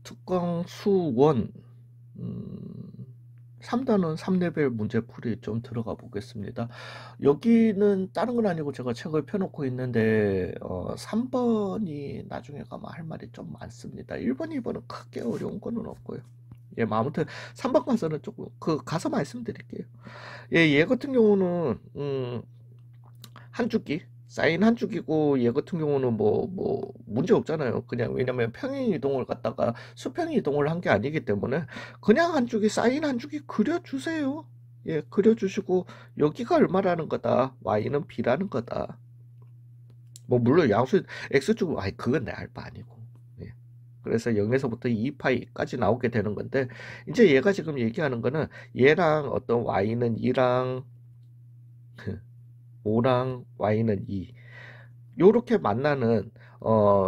특강 수원 3단원 3레벨 문제풀이 좀 들어가 보겠습니다. 여기는 다른 건 아니고 제가 책을 펴놓고 있는데 3번이 나중에 가면 할 말이 좀 많습니다. 1번, 2번은 크게 어려운 거는 없고요. 예, 뭐 아무튼 3번 가서는 조금 가서 말씀드릴게요. 예, 얘 같은 경우는 한 주기 사인 한 주기고, 얘 같은 경우는 뭐 문제 없잖아요. 그냥 왜냐면 평행 이동을 갖다가 수평 이동을 한 게 아니기 때문에 그냥 한 주기 사인 한 주기 그려주세요. 예, 그려주시고 여기가 얼마라는 거다, y는 b라는 거다. 뭐 물론 양수 x축, 아이 그건 내 알 바 아니고. 예. 그래서 0에서부터 2파이까지 나오게 되는 건데, 이제 얘가 지금 얘기하는 거는 얘랑 어떤 y는 2랑 5랑 y는 2, 요렇게 만나는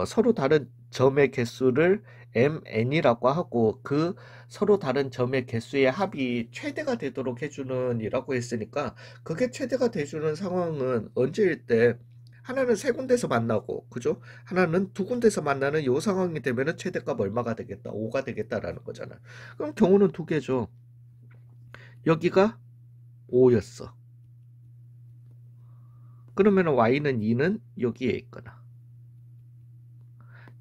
서로 다른 점의 개수를 mn이라고 하고, 그 서로 다른 점의 개수의 합이 최대가 되도록 해주는 이라고 했으니까, 그게 최대가 돼주는 상황은 언제일 때, 하나는 세 군데서 만나고, 그죠? 하나는 두 군데서 만나는 요 상황이 되면은 최대값 얼마가 되겠다? 5가 되겠다라는 거잖아. 그럼 경우는 두 개죠. 여기가 5였어. 그러면 y는 2는 여기에 있거나,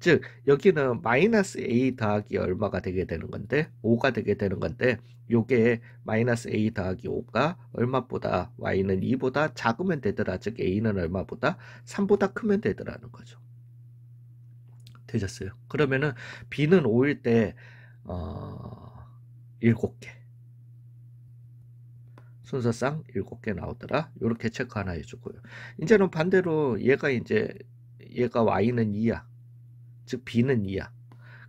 즉 여기는 마이너스 a 더하기 얼마가 되게 되는 건데, 5가 되게 되는 건데, 요게 마이너스 a 더하기 5가 얼마보다, y는 2보다 작으면 되더라. 즉 a는 얼마보다, 3보다 크면 되더라는 거죠. 되셨어요? 그러면은 b는 5일 때 7개, 순서상 7개 나오더라. 요렇게 체크 하나 해주고요. 이제는 반대로 얘가 y는 2야. 즉 b는 2야.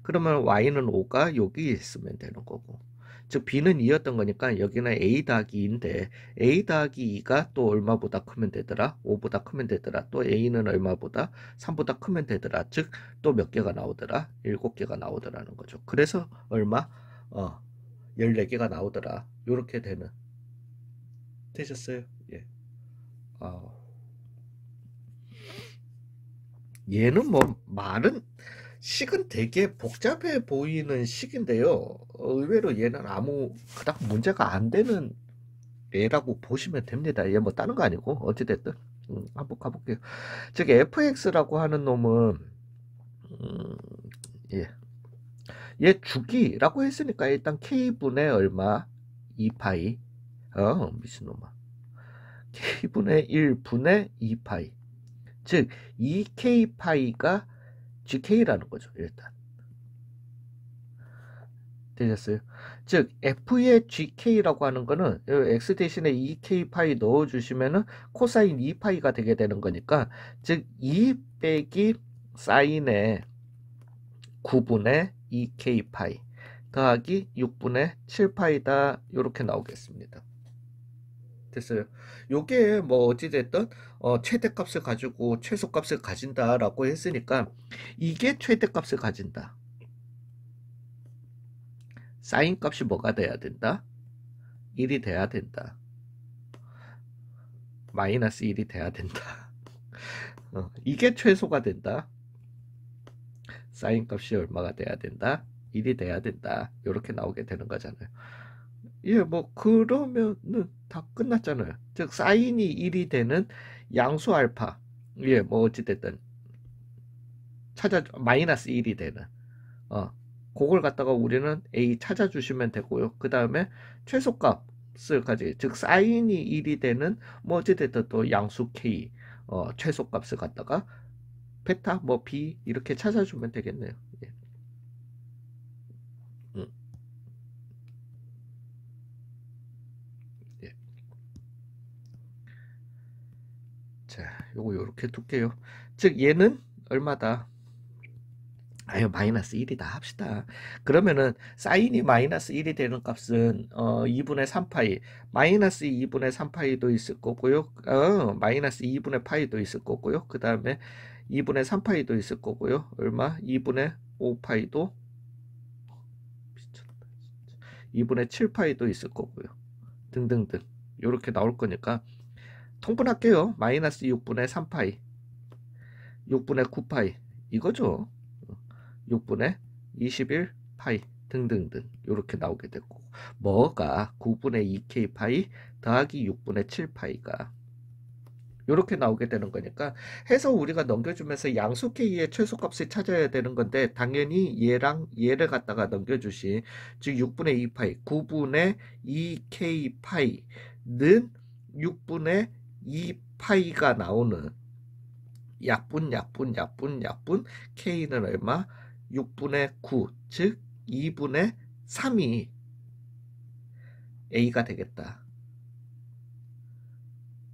그러면 y는 5가 여기 있으면 되는 거고, 즉 b는 2였던 거니까 여기는 a 더하기 2인데, a 더하기 2가 또 얼마보다 크면 되더라? 5보다 크면 되더라. 또 a는 얼마보다, 3보다 크면 되더라. 즉 또 몇 개가 나오더라? 7개가 나오더라는 거죠. 그래서 얼마? 14개가 나오더라. 요렇게 되셨어요? 예. 얘는 뭐 말은, 식은 되게 복잡해 보이는 식인데요. 의외로 얘는 아무 그닥 문제가 안 되는 애라고 보시면 됩니다. 얘 뭐 다른 거 아니고 어찌됐든. 한번 가볼게요. 즉 fx라고 하는 놈은 음, 예. 얘 주기라고 했으니까 일단 k분의 얼마? 2파이. 미친놈아. k분의 1분의 2파이. 즉 2k파이가 gk라는 거죠. 일단 되셨어요? 즉 f의 gk라고 하는 거는 x 대신에 2k파이 넣어주시면은 코사인 2파이가 되게 되는 거니까, 즉 2 빼기 사인의 9분의 2k파이 더하기 6분의 7파이다. 요렇게 나오겠습니다. 됐어요. 요게 뭐 어찌됐든 최대값을 가지고 최소값을 가진다라고 했으니까, 이게 최대값을 가진다. 사인 값이 뭐가 돼야 된다? 1이 돼야 된다. 마이너스 1이 돼야 된다. 이게 최소가 된다. 사인 값이 얼마가 돼야 된다? 1이 돼야 된다. 이렇게 나오게 되는 거잖아요. 예, 뭐 그러면은 다 끝났잖아요. 즉 사인이 1이 되는 양수 알파. 예, 뭐 어찌됐든 마이너스 1이 되는 그걸 갖다가 우리는 a 찾아주시면 되고요. 그 다음에 최소값을 가지고, 즉 사인이 1이 되는 뭐 어찌됐든 또 양수 k 최소값을 갖다가 베타 뭐 b 이렇게 찾아주면 되겠네요. 예. 음, 예. 자, 요거 요렇게 둘게요. 즉 얘는 얼마다? 아유, 마이너스 1이다 합시다. 그러면은 사인이 마이너스 1이 되는 값은 2분의 3파이, 마이너스 2분의 3파이도 있을 거고요. 마이너스 2분의 파이도 있을 거고요. 그 다음에 2분의 3파이도 있을 거고요. 얼마? 2분의 5파이도, 미쳤다, 2분의 7파이도 있을 거고요. 등등등. 요렇게 나올 거니까 통분할게요. 마이너스 6분의 3파이 6분의 9파이 이거죠. 6분의 21 파이 등등등 이렇게 나오게 되고, 뭐가 9분의 2k 파이 더하기 6분의 7 파이가 이렇게 나오게 되는 거니까, 해서 우리가 넘겨주면서 양수 k의 최소값을 찾아야 되는 건데, 당연히 얘랑 얘를 갖다가 넘겨주시, 즉 6분의 2 파이 9분의 2k 파이는 6분의 2 파이가 나오는 약분 k는 얼마? 6분의 9, 즉 2분의 3이 a가 되겠다.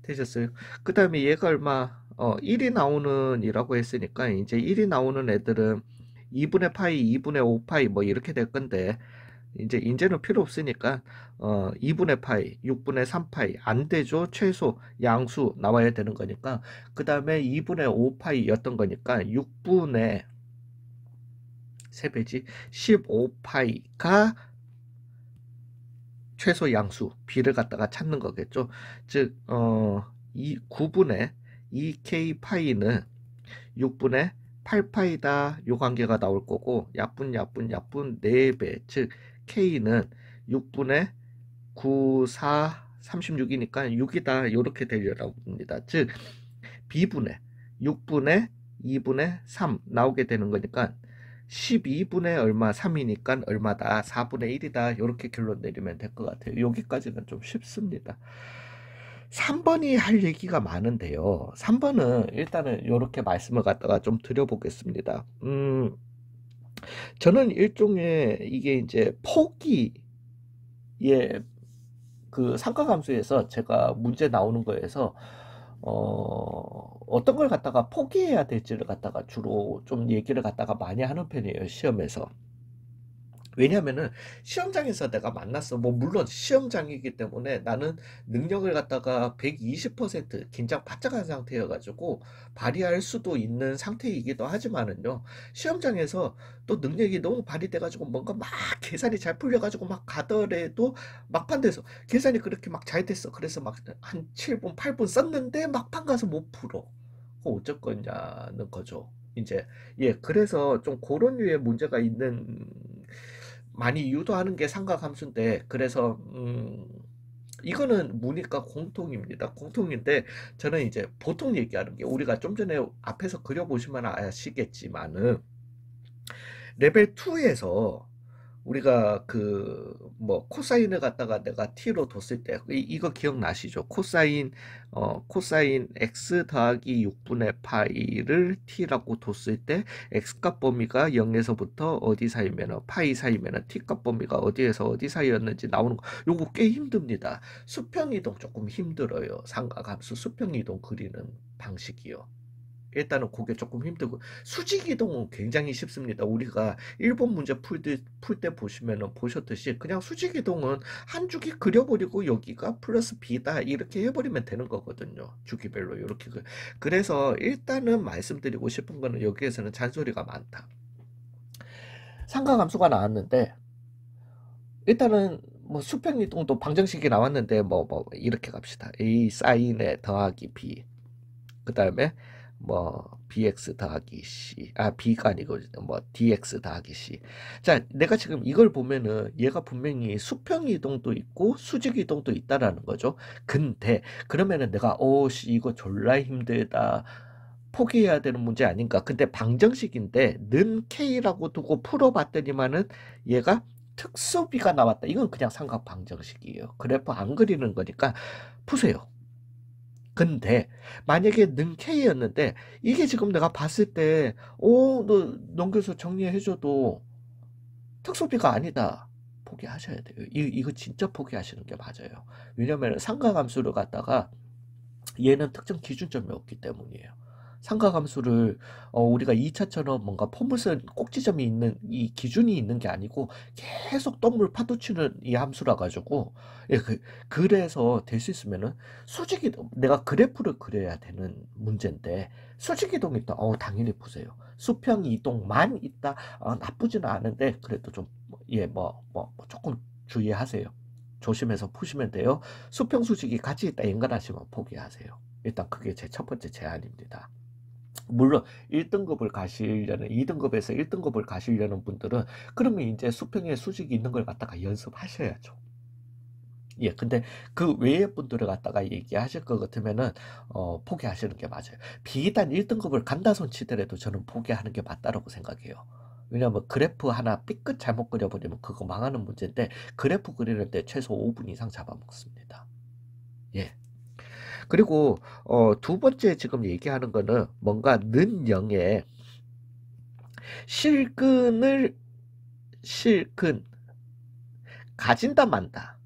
되셨어요? 그 다음에 얘가 얼마? 1이 나오는 이라고 했으니까, 이제 1이 나오는 애들은 2분의 파이, 2분의 5 파이 뭐 이렇게 될 건데, 이제는 필요 없으니까 2분의 파이, 6분의 3 파이 안 되죠. 최소 양수 나와야 되는 거니까. 그 다음에 2분의 5 파이였던 거니까 6분의 3배지 15 파이가 최소 양수 b를 갖다가 찾는 거겠죠. 즉 9분의 2k 파이는 6분의 8파이다 요 관계가 나올 거고, 약분 4배, 즉 k는 6분의 9, 4, 36이니까 6이다 이렇게 되려고 합니다. 즉 b분의 6분의 2분의 3 나오게 되는 거니까 12분의 얼마 3이니까 얼마다 4분의 1이다 이렇게 결론 내리면 될 것 같아요. 여기까지는 좀 쉽습니다. 3번이 할 얘기가 많은데요. 3번은 일단은 이렇게 말씀을 갖다가 좀 드려보겠습니다. 저는 일종의 이게 이제 포기의 그 상가함수에서 제가 문제 나오는 거에서 어떤 걸 갖다가 포기해야 될지를 갖다가 주로 좀 얘기를 갖다가 많이 하는 편이에요, 시험에서. 왜냐면은 시험장에서 내가 만났어. 뭐 물론 시험장이기 때문에 나는 능력을 갖다가 120% 긴장 바짝 한 상태여가지고 발휘할 수도 있는 상태이기도 하지만은요, 시험장에서 또 능력이 너무 발휘돼가지고 뭔가 막 계산이 잘 풀려가지고 막 가더라도 막판 돼서 계산이 그렇게 막 잘 됐어. 그래서 막 한 7분 8분 썼는데 막판 가서 못 풀어. 그거 어쩔 거냐는 거죠. 이제 그래서 좀 그런 류의 문제가 있는, 많이 유도하는 게 삼각함수인데, 그래서 이거는 문이과 공통입니다. 공통인데, 저는 이제 보통 얘기하는 게, 우리가 좀 전에 앞에서 그려보시면 아시겠지만은 레벨 2에서 우리가 그 뭐 코사인을 갖다가 내가 t로 뒀을 때 이거 기억나시죠? 코사인 x 더하기 6분의 파이를 t라고 뒀을 때 x값 범위가 0에서부터 어디 사이면 파이 사이면 t값 범위가 어디에서 어디 사이였는지 나오는 거, 요거 꽤 힘듭니다. 수평이동 조금 힘들어요. 삼각함수 수평이동 그리는 방식이요. 일단은 그게 조금 힘들고, 수직이동은 굉장히 쉽습니다. 우리가 일본 문제 풀 때 보시면은 보셨듯이 그냥 수직이동은 한 주기 그려버리고 여기가 플러스 b다 이렇게 해버리면 되는 거거든요. 주기별로 이렇게. 그래서 일단은 말씀드리고 싶은 거는, 여기에서는 잔소리가 많다. 삼각함수가 나왔는데 일단은 뭐 수평이동도 방정식이 나왔는데 뭐 이렇게 갑시다. a 사인에 더하기 b, 그 다음에 뭐 bx 더하기 c, b가 아니고 뭐 dx 더하기 c. 자, 내가 지금 이걸 보면은 얘가 분명히 수평 이동도 있고 수직 이동도 있다라는 거죠. 근데 그러면은 내가 이거 졸라 힘들다, 포기해야 되는 문제 아닌가. 근데 방정식인데 는 k라고 두고 풀어봤더니만은 얘가 특수비가 나왔다. 이건 그냥 삼각 방정식이에요. 그래프 안 그리는 거니까 푸세요. 근데 만약에 는 K였는데 이게 지금 내가 봤을 때 너 넘겨서 정리해줘도 특수비가 아니다, 포기하셔야 돼요. 이거 진짜 포기하시는 게 맞아요. 왜냐면 삼각함수를 갖다가 얘는 특정 기준점이 없기 때문이에요. 삼각함수를 우리가 2차처럼 뭔가 포물선 꼭지점이 있는 이 기준이 있는 게 아니고 계속 똥물 파도치는 이 함수라 가지고, 그래서 될 수 있으면은 수직이동, 내가 그래프를 그려야 되는 문제인데 수직이동이 있다, 당연히 보세요. 수평 이동만 있다, 나쁘지는 않은데 그래도 좀 조금 주의하세요. 조심해서 푸시면 돼요. 수평 수직이 같이 있다 연관하시면 포기하세요. 일단 그게 제 첫 번째 제안입니다. 물론 1등급을 가시려는 2등급에서 1등급을 가시려는 분들은 그러면 이제 수평의 수직이 있는 걸 갖다가 연습하셔야죠. 예, 근데 그 외의 분들을 갖다가 얘기하실 것 같으면은 포기하시는 게 맞아요. 비단 1등급을 간다 손 치더라도 저는 포기하는 게 맞다라고 생각해요. 왜냐면 그래프 하나 삐끗 잘못 그려버리면 그거 망하는 문제인데 그래프 그리는데 최소 5분 이상 잡아먹습니다. 예. 그리고 두 번째 지금 얘기하는 거는 뭔가 는 영에 실근 가진다 만다.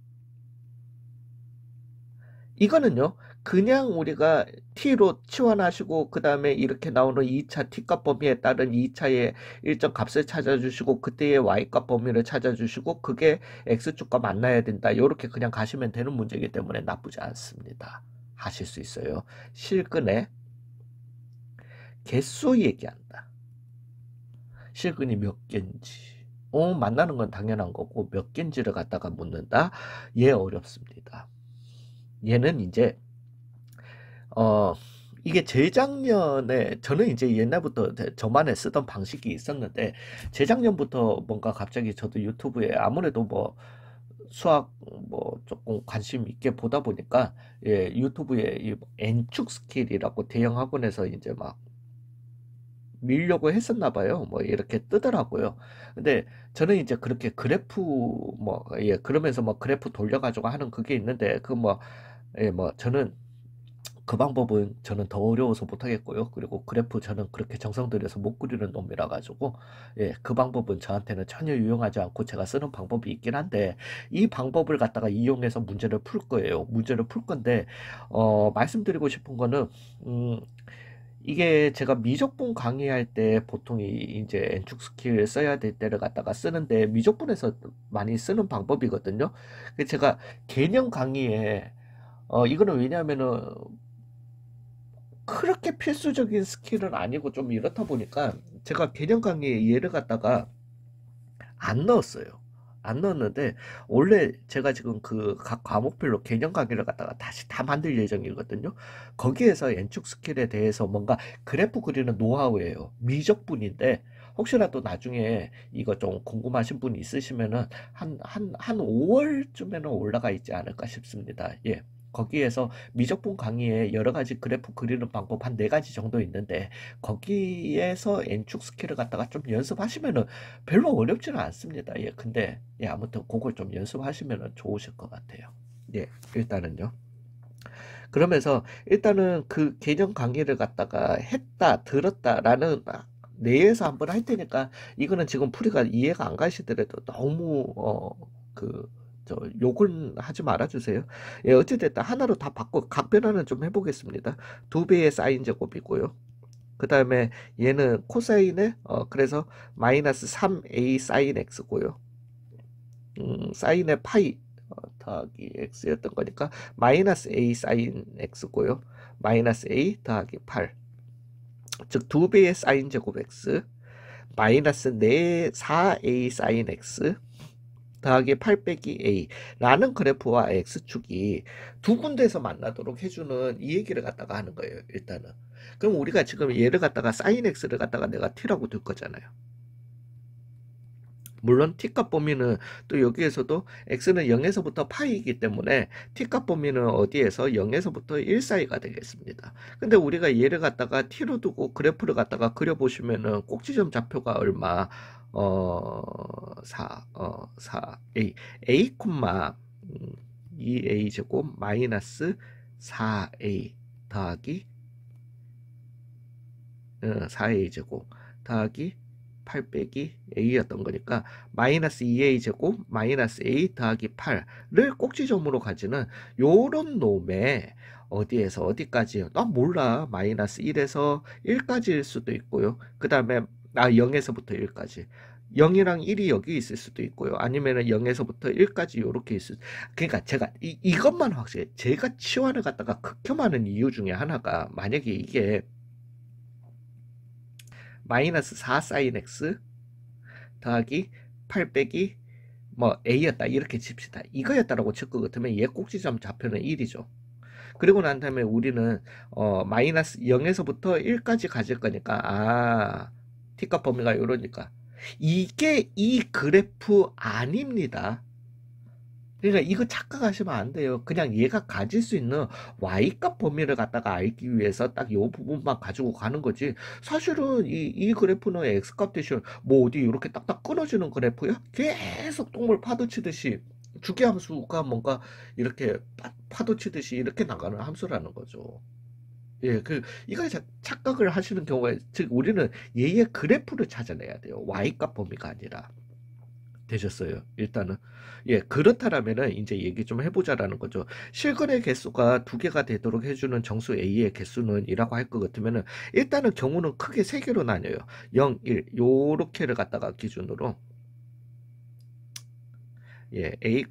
이거는요, 그냥 우리가 t로 치환하시고 그 다음에 이렇게 나오는 2차 t값 범위에 따른 2차의 일정 값을 찾아주시고 그때의 y값 범위를 찾아주시고 그게 x축과 만나야 된다. 이렇게 그냥 가시면 되는 문제이기 때문에 나쁘지 않습니다. 하실 수 있어요. 실근의 개수 얘기한다. 실근이 몇 개인지. 만나는 건 당연한 거고 몇 개인지를 갖다가 묻는다. 얘 어렵습니다. 얘는 이제 어, 이게 재작년에, 저는 이제 옛날부터 저만의 쓰던 방식이 있었는데, 재작년부터 뭔가 갑자기 저도 유튜브에 아무래도 뭐, 수학 뭐 조금 관심 있게 보다 보니까, 예, 유튜브에 이 N축 스킬이라고 대형 학원에서 이제 막 밀려고 했었나 봐요. 뭐 이렇게 뜨더라고요. 근데 저는 이제 그렇게 그래프 뭐, 예, 그러면서 뭐 그래프 돌려가지고 하는 그게 있는데, 그 뭐, 예, 뭐 저는 그 방법은 저는 더 어려워서 못하겠고요. 그리고 그래프 저는 그렇게 정성 들여서 못 그리는 놈이라 가지고 예, 그 방법은 저한테는 전혀 유용하지 않고 제가 쓰는 방법이 있긴 한데 이 방법을 갖다가 이용해서 문제를 풀 거예요. 문제를 풀 건데 말씀드리고 싶은 거는 음, 이게 제가 미적분 강의할 때 보통 이제 N축 스킬 써야 될 때를 갖다가 쓰는데 미적분에서 많이 쓰는 방법이거든요. 그래서 제가 개념 강의에 이거는 왜냐하면은 그렇게 필수적인 스킬은 아니고 좀 이렇다 보니까 제가 개념 강의에 얘를 갖다가 안 넣었어요. 안 넣었는데 원래 제가 지금 그 각 과목별로 개념 강의를 갖다가 다시 다 만들 예정이거든요. 거기에서 N축 스킬에 대해서 뭔가 그래프 그리는 노하우예요. 미적분인데 혹시라도 나중에 이거 좀 궁금하신 분 있으시면은 한 5월쯤에는 올라가 있지 않을까 싶습니다. 예. 거기에서 미적분 강의에 여러 가지 그래프 그리는 방법 한 4가지 정도 있는데 거기에서 N축 스킬을 갖다가 좀 연습하시면은 별로 어렵지는 않습니다. 예, 근데 예, 아무튼 그걸 좀 연습하시면 좋으실 것 같아요. 예, 일단은요. 그러면서 일단은 그 개념 강의를 갖다가 했다, 들었다라는 내에서 한번 할 테니까 이거는 지금 풀이가 이해가 안 가시더라도 너무 그 욕은 하지 말아주세요. 예, 어찌됐든 하나로 다 바꿔 각변화는 좀 해보겠습니다. 2배의 사인 제곱이고요. 그 다음에 얘는 코사인에 그래서 마이너스 3a 사인 x고요. 사인의 파이 더하기 x였던 거니까 마이너스 a 사인 x고요. 마이너스 a 더하기 8. 즉 2배의 사인 제곱 x 마이너스 4a 사인 x 더하기 8 빼기 a 라는 그래프와 x축이 두 군데에서 만나도록 해주는 이 얘기를 갖다가 하는 거예요. 일단은. 그럼 우리가 지금 얘를 갖다가 사인 x를 갖다가 내가 t라고 둘 거잖아요. 물론 t값 범위는 또 여기에서도 x는 0에서부터 파이이기 때문에 t값 범위는 어디에서 0에서부터 1 사이가 되겠습니다. 근데 우리가 얘를 갖다가 t로 두고 그래프를 갖다가 그려보시면은 꼭지점 좌표가 얼마 4a a, 2a 제곱 마이너스 4a 더하기 4a 제곱 더하기 8 빼기 a였던 거니까 마이너스 2a 제곱 마이너스 a 더하기 8를 꼭지점으로 가지는 요런 놈에 어디에서 어디까지요? 나 몰라. 마이너스 1에서 1까지일 수도 있고요. 그 다음에 0에서부터 1까지. 0이랑 1이 여기 있을 수도 있고요. 아니면은 0에서부터 1까지 요렇게 있을 그러니까 제가 이것만 확실해. 제가 치환을 갖다가 극혐하는 이유 중에 하나가 만약에 이게 마이너스 4 사인 x 더하기 8 빼기 뭐 a였다 이렇게 칩시다. 이거였다라고 칠 것 같으면 얘 꼭지점 좌표는 1이죠. 그리고 난 다음에 우리는 마이너스 0에서부터 1까지 가질 거니까 t값 범위가 이러니까 이게 이 그래프 아닙니다. 그러니까 이거 착각하시면 안 돼요. 그냥 얘가 가질 수 있는 y값 범위를 갖다가 알기 위해서 딱 요 부분만 가지고 가는 거지. 사실은 이 그래프는 x값 대신 뭐 어디 이렇게 딱딱 끊어지는 그래프야? 계속 똥물 파도치듯이 주기함수가 뭔가 이렇게 파도치듯이 이렇게 나가는 함수라는 거죠. 예, 이걸 착각을 하시는 경우에, 즉, 우리는 얘의 그래프를 찾아내야 돼요. y값 범위가 아니라. 되셨어요. 일단은. 예, 그렇다라면은 이제 얘기 좀 해보자라는 거죠. 실거래 개수가 두 개가 되도록 해주는 정수 A의 개수는 이라고 할 것 같으면은 일단은 경우는 크게 세 개로 나뉘어요. 0, 1 요렇게를 갖다가 기준으로 예, A,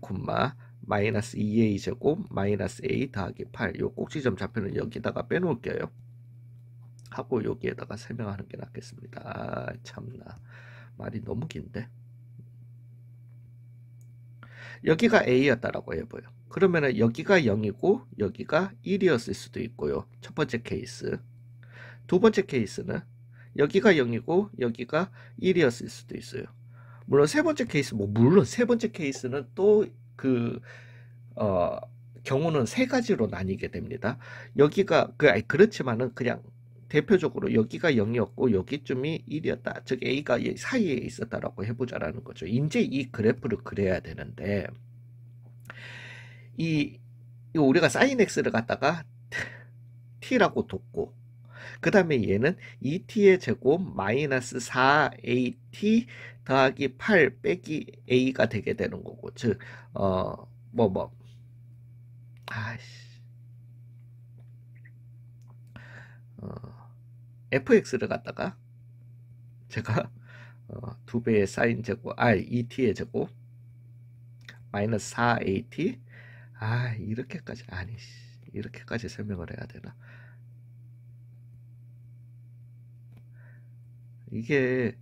마이너스 2A 제곱 마이너스 A 더하기 8 요 꼭지점 좌표는 여기다가 빼놓을게요. 하고 여기에다가 설명하는 게 낫겠습니다. 참나 말이 너무 긴데. 여기가 A였다라고 해봐요. 그러면은 여기가 0이고 여기가 1이었을 수도 있고요. 첫 번째 케이스. 두 번째 케이스는 여기가 0이고 여기가 1이었을 수도 있어요. 물론 세 번째 케이스, 물론 세 번째 케이스는 또 경우는 세 가지로 나뉘게 됩니다. 여기가, 그렇지만은 그냥 대표적으로 여기가 0이었고 여기쯤이 1이었다. 즉 A가 사이에 있었다라고 해보자라는 거죠. 이제 이 그래프를 그려야 되는데 우리가 sin x를 갖다가 t라고 뒀고 그 다음에 얘는 2t의 제곱 마이너스 4at 더하기 8 빼기 a가 되게 되는 거고 즉 fx를 갖다가 제가 2배의 sin 제곱 2t의 제곱 마이너스 4at 이렇게까지 설명을 해야 되나? 이게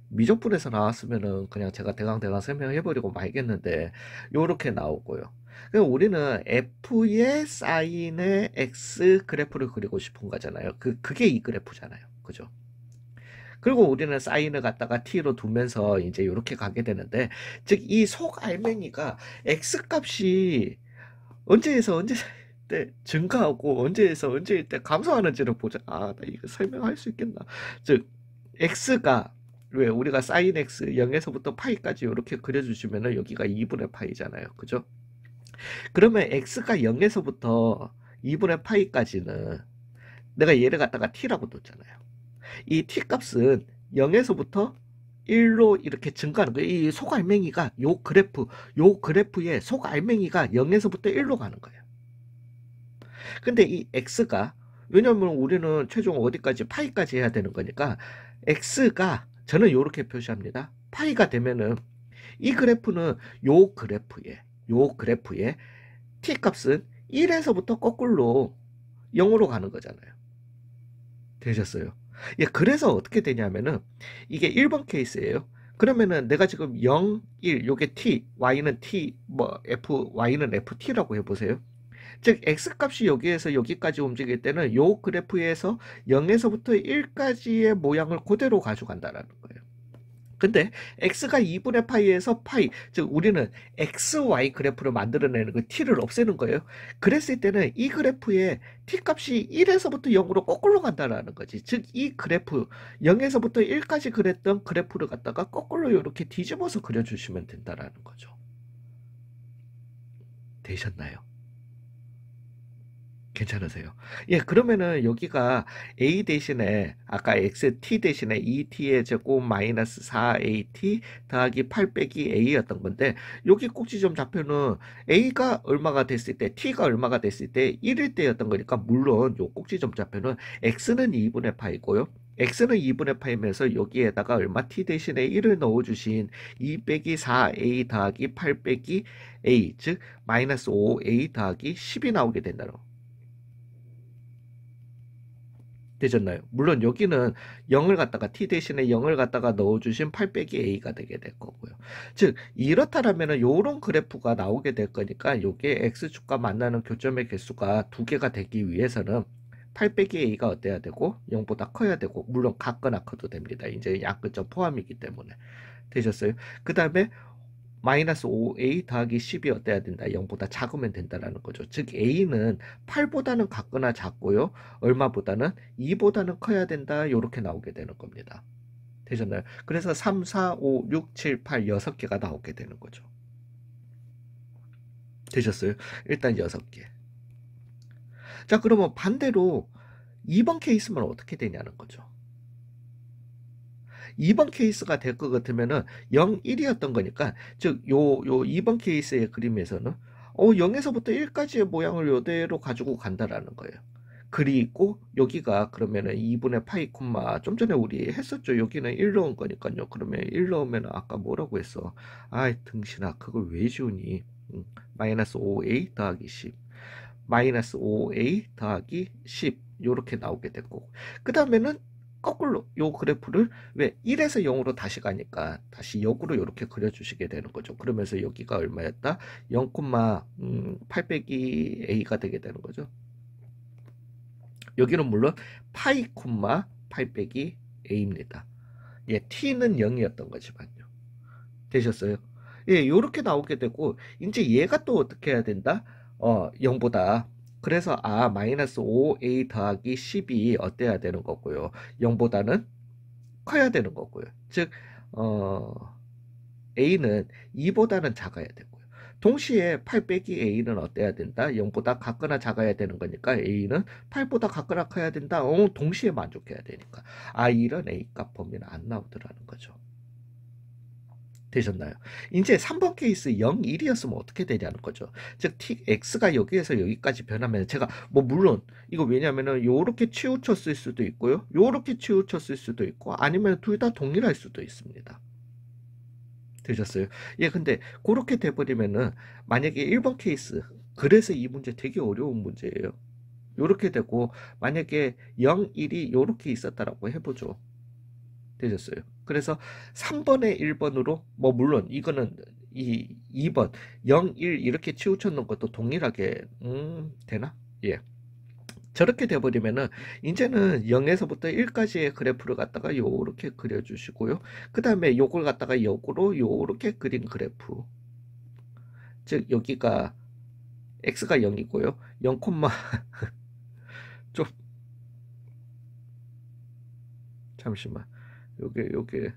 미적분에서 나왔으면은 그냥 제가 대강 설명해버리고 말겠는데 요렇게 나오고요. 그러니까 우리는 f의 sin의 x 그래프를 그리고 싶은 거잖아요. 그게 이 그래프잖아요. 그죠? 그리고 우리는 사인을 갖다가 t로 두면서 이제 이렇게 가게 되는데 즉 이 속알맹이가 x값이 언제에서 언제 때 증가하고 언제에서 언제일 때 감소하는지를 보자. 나 이거 설명할 수 있겠나? 즉 x가 왜 우리가 sin x 0에서부터 파이까지 이렇게 그려주시면은 여기가 2분의 파이잖아요. 그죠? 그러면 x가 0에서부터 2분의 파이까지는 내가 얘를 갖다가 t라고 뒀잖아요. 이 t값은 0에서부터 1로 이렇게 증가하는 거예요. 이 속알맹이가 요 그래프의 속알맹이가 0에서부터 1로 가는 거예요. 근데 이 x가 왜냐면 우리는 최종 어디까지 파이까지 해야 되는 거니까 x가 저는 이렇게 표시합니다. 파이가 되면은 이 그래프는 요 그래프의 t값은 1에서부터 거꾸로 0으로 가는 거잖아요. 되셨어요? 예, 그래서 어떻게 되냐면은 이게 1번 케이스예요. 그러면은 내가 지금 0, 1, 요게 t, y는 t, y는 ft라고 해보세요. 즉 x값이 여기에서 여기까지 움직일 때는 요 그래프에서 0에서부터 1까지의 모양을 그대로 가져간다라는 거예요. 근데 x가 2분의 파이에서 파이, 즉 우리는 xy 그래프를 만들어내는 그 t를 없애는 거예요. 그랬을 때는 이 그래프의 t값이 1에서부터 0으로 거꾸로 간다라는 거지. 즉 이 그래프 0에서부터 1까지 그랬던 그래프를 갖다가 거꾸로 이렇게 뒤집어서 그려주시면 된다라는 거죠. 되셨나요? 괜찮으세요? 예, 그러면은 여기가 a 대신에 아까 t 대신에 2t의 제곱 마이너스 4at 더하기 8 빼기 a였던 건데 여기 꼭지점 좌표는 a가 얼마가 됐을 때 t가 얼마가 됐을 때 1일 때였던 거니까 물론 요 꼭지점 좌표는 x는 2분의 파이고요. x는 2분의 파이면서 여기에다가 얼마 t 대신에 1을 넣어주신 2 빼기 4a 더하기 8 빼기 a 즉 마이너스 5a 더하기 10이 나오게 된다는 거. 되셨나요? 물론 여기는 0을 갖다가 t 대신에 0을 갖다가 넣어주신 8 빼기 a가 되게 될 거고요. 즉 이렇다라면은 요런 그래프가 나오게 될 거니까 요게 x축과 만나는 교점의 개수가 두 개가 되기 위해서는 8 빼기 a가 어때야 되고 0보다 커야 되고, 물론 같거나 커도 됩니다. 이제 양끝점 포함이기 때문에. 되셨어요? 그 다음에 마이너스 5a 더하기 10이 어때야 된다? 0보다 작으면 된다라는 거죠. 즉 a는 8보다는 같거나 작고요. 얼마보다는 2보다는 커야 된다. 이렇게 나오게 되는 겁니다. 되셨나요? 그래서 3, 4, 5, 6, 7, 8 6개가 나오게 되는 거죠. 되셨어요? 일단 6개. 자, 그러면 반대로 2번 케이스면 어떻게 되냐는 거죠. 2번 케이스가 될 것 같으면은 0, 1이었던 거니까, 즉, 요 2번 케이스의 그림에서는 0에서부터 1까지의 모양을 이대로 가지고 간다라는 거예요. 그리고 여기가 그러면은 2분의 파이 콤마, 좀 전에 우리 했었죠. 여기는 1 넣은 거니까요. 그러면 1 넣으면 아까 뭐라고 했어? 아이, 등신아, 그걸 왜 지우니? 마이너스 5a 더하기 10. 마이너스 5a 더하기 10. 요렇게 나오게 됐고. 그 다음에는 거꾸로 요 그래프를 왜 1에서 0으로 다시 가니까 다시 역으로 이렇게 그려주시게 되는 거죠. 그러면서 여기가 얼마였다? 0,8 빼기 a가 되게 되는 거죠. 여기는 물론 파이 콤마 8 빼기 a입니다. 예, t는 0이었던 거지만요. 되셨어요? 예, 요렇게 나오게 되고, 이제 얘가 또 어떻게 해야 된다? 0보다. 그래서 마이너스 5a 더하기 10이 어때야 되는 거고요. 0보다는 커야 되는 거고요. 즉, a는 2보다는 작아야 되고요. 동시에 8 빼기 a는 어때야 된다? 0보다 같거나 작아야 되는 거니까 a는 8보다 같거나 커야 된다. 동시에 만족해야 되니까. 이런 a 값 범위는 안 나오더라는 거죠. 되셨나요? 이제 3번 케이스 0, 1이었으면 어떻게 되냐는 거죠. 즉 x가 여기에서 여기까지 변하면 제가 물론 이거 왜냐면은 요렇게 치우쳤을 수도 있고요. 요렇게 치우쳤을 수도 있고, 아니면 둘 다 동일할 수도 있습니다. 되셨어요? 예, 근데 그렇게 돼버리면은 만약에 1번 케이스, 그래서 이 문제 되게 어려운 문제예요. 요렇게 되고 만약에 0, 1이 요렇게 있었다라고 해보죠. 되셨어요. 그래서 3번에 1번으로 물론 이거는 이 2번 0, 1 이렇게 치우쳐 놓은 것도 동일하게 되나? 예. 저렇게 돼버리면은 이제는 0에서부터 1까지의 그래프를 갖다가 요렇게 그려주시고요. 그 다음에 요걸 갖다가 역으로 요렇게 그린 그래프. 즉 여기가 x가 0이고요. 0, 좀 잠시만. 요게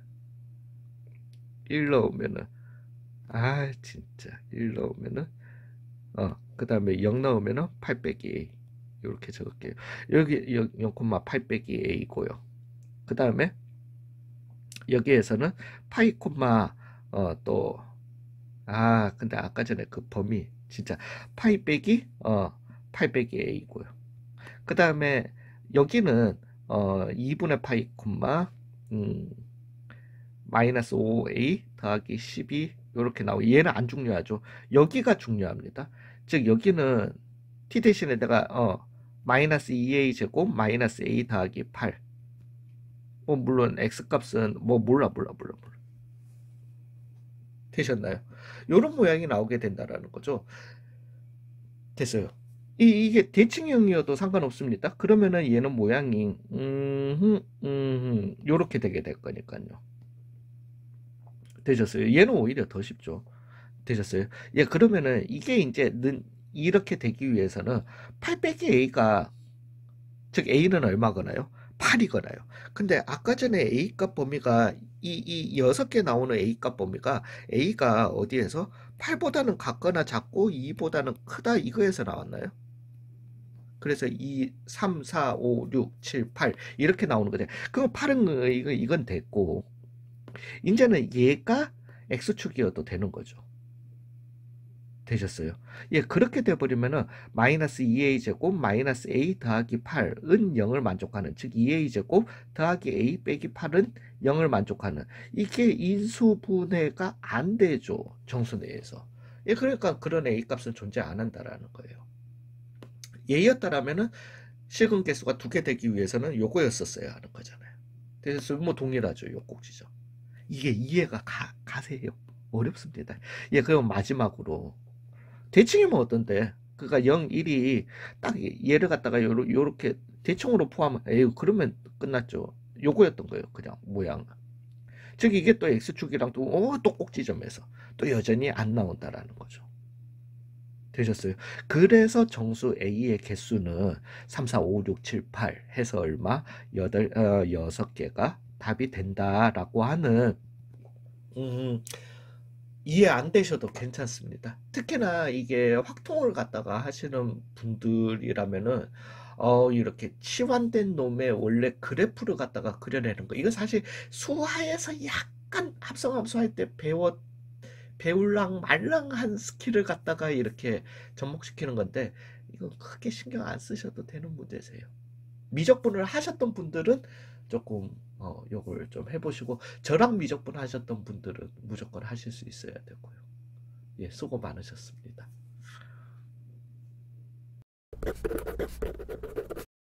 1 넣으면은 진짜 1 넣으면은 그 다음에 0 넣으면은 8 빼기 a 이렇게 적을게요. 여기 0,8 빼기 a고요. 그 다음에 여기에서는 파이 콤마 또 근데 아까 전에 그 범위 진짜 파이 빼기 8 빼기 a고요. 그 다음에 여기는 2분의 파이 콤마 마이너스 5a 더하기 12 이렇게 나오고, 얘는 안 중요하죠. 여기가 중요합니다. 즉 여기는 t 대신에 내가 마이너스 2a 제곱 마이너스 a 더하기 8. 물론 x 값은 몰라. 되셨나요? 이런 모양이 나오게 된다라는 거죠. 됐어요. 이게 대칭형이어도 상관없습니다. 그러면은 얘는 모양이 요렇게 되게 될 거니까요. 되셨어요? 얘는 오히려 더 쉽죠. 되셨어요? 예, 그러면은 이게 이제 이렇게 되기 위해서는 8 빼기 a가, 즉 a는 얼마거나요? 8이거나요. 근데 아까 전에 a 값 범위가 이 6개 나오는 a 값 범위가 a가 어디에서 8보다는 같거나 작고 2보다는 크다 이거에서 나왔나요? 그래서 2, 3, 4, 5, 6, 7, 8 이렇게 나오는 거죠. 그럼 8은 이건 됐고, 이제는 얘가 x축이어도 되는 거죠. 되셨어요? 예, 그렇게 돼버리면은 마이너스 2a 제곱 마이너스 a 더하기 8은 0을 만족하는, 즉 2a 제곱 더하기 a 빼기 8은 0을 만족하는, 이게 인수분해가 안 되죠, 정수 내에서. 예, 그러니까 그런 a 값은 존재 안 한다라는 거예요. 얘였다라면은 실근 개수가 2개 되기 위해서는 요거였었어야 하는 거잖아요. 그래서 뭐 동일하죠. 요 꼭지점. 이게 이해가 가세요. 어렵습니다. 예, 그럼 마지막으로 대칭이면 어떤데? 그러니까 0, 1이 딱 얘를 갖다가 요렇게 대칭으로 포함, 에이, 그러면 끝났죠. 요거였던 거예요. 그냥 모양. 즉 이게 또 x축이랑 또 꼭지점에서 또 여전히 안 나온다라는 거죠. 되셨어요? 그래서 정수 A의 개수는 3, 4, 5, 6, 7, 8 해서 얼마? 6개가 답이 된다라고 하는 이해 안 되셔도 괜찮습니다. 특히나 이게 확통을 갖다가 하시는 분들이라면은 이렇게 치환된 놈의 원래 그래프를 갖다가 그려내는 거. 이거 사실 수화에서 약간 합성함수할 때 배울랑 말랑한 스킬을 갖다가 이렇게 접목시키는 건데 이거 크게 신경 안 쓰셔도 되는 문제세요. 미적분을 하셨던 분들은 조금 요걸 좀 해보시고 저랑 미적분 하셨던 분들은 무조건 하실 수 있어야 되고요. 예, 수고 많으셨습니다.